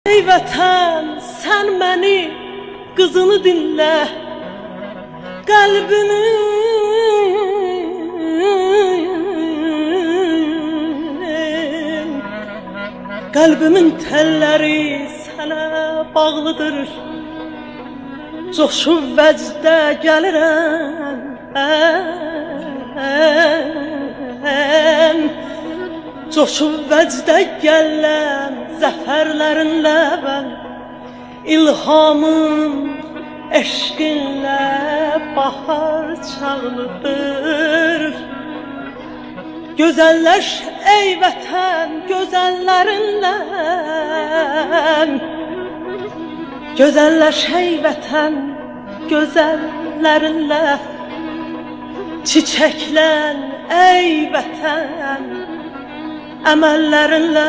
Ey vətən, sən məni, qızını dinlə, qəlbimin telləri sənə bağlıdır. Coşub vəcdə gəlirəm, coşub vəcdə gələm, zəfərlərinlə mən, ilhamım eşqinlə bahar çağlıdır. Gözəlləş ey vətən, gözəllərinlə, gözəlləş ey vətən, gözəllərinlə, çiçəklən ey vətən, əməllərinlə.